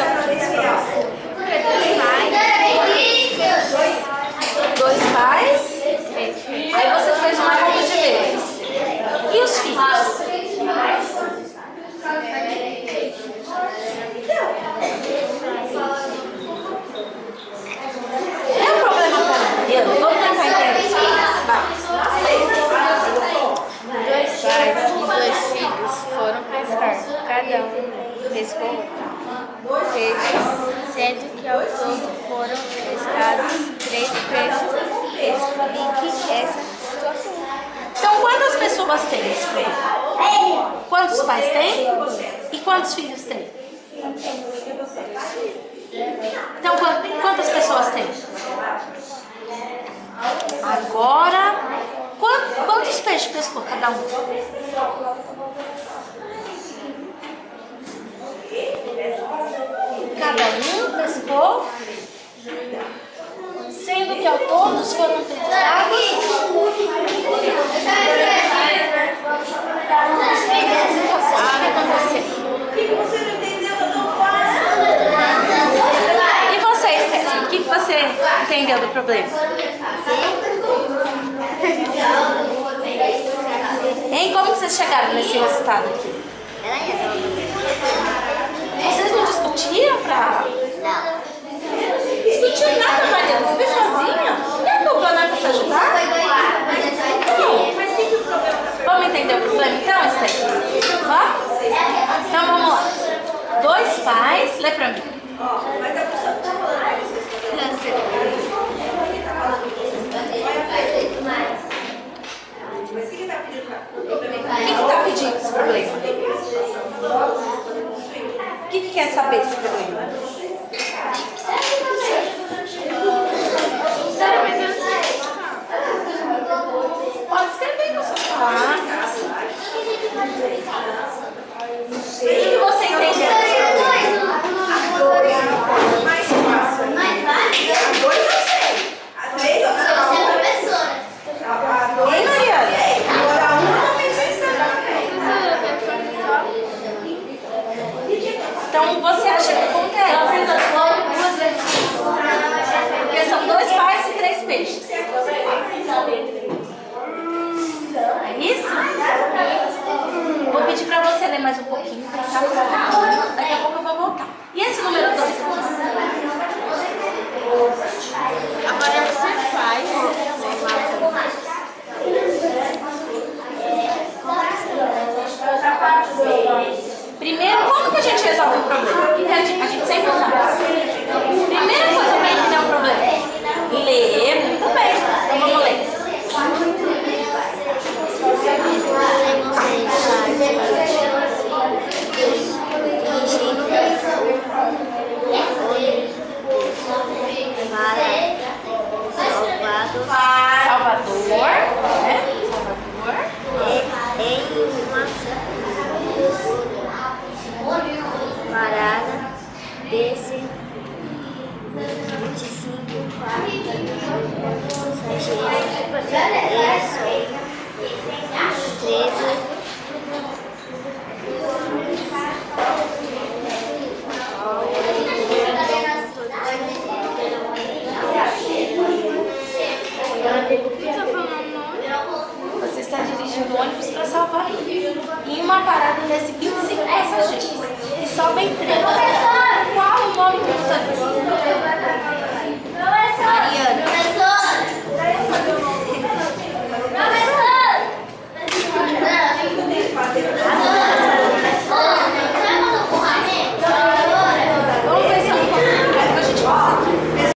aconteceu com esse problema? Dois pais? Aí você fez uma conta de vezes. E os filhos? É um problema para Mariana? Vamos tentar entender isso. Dois pais e dois filhos foram pescar. Cada um pescou peixes, sendo que ao todo foram pescados 3 peixes. Explique essa situação. Então, quantas pessoas tem esse problema? Quantos pais tem? E quantos filhos tem? Então, quantas pessoas tem? Agora, quantos peixes pescou cada um? Cada um pescou, sendo que ao todos foram pescados. Explica essa situação. O que aconteceu? Você não entendeu tão fácil? E você, Stephanie? O que você entendeu do problema? Hein? Como vocês chegaram nesse resultado aqui? Vocês não discutiram pra... Não. Discutiu nada, Mariana? Você fez sozinha? E a dupla não é pra se ajudar? Não. Vamos entender o problema então, Stephanie? Ó? Então vamos lá. Dois pais... Lê pra mim. Mas a pessoa tá falando pra vocês que eu não sei. Mas o que tá pedindo pra... O que tá pedindo esse problema? O que quer saber esse problema? Pode escrever no seu celular. O que você entendeu desse problema? Mais fácil. A 2 eu sei. A 3 eu não. A 2 Ei, Mariana? agora a 1 eu também sei saber. Então você acha que acontece? Porque são dois pais e 3 peixes. É isso? Vou pedir pra você ler mais um pouquinho, pensar um pouquinho. Daqui a pouco eu vou voltar. E esse número 2? Agora você faz. Primeiro, como que a gente resolve o problema? O que a gente sempre faz? Primeira coisa para entender o problema. Ler, muito bem. Então vamos ler. Salvador, né? Salvador. Em uma parada desse 25 passageiros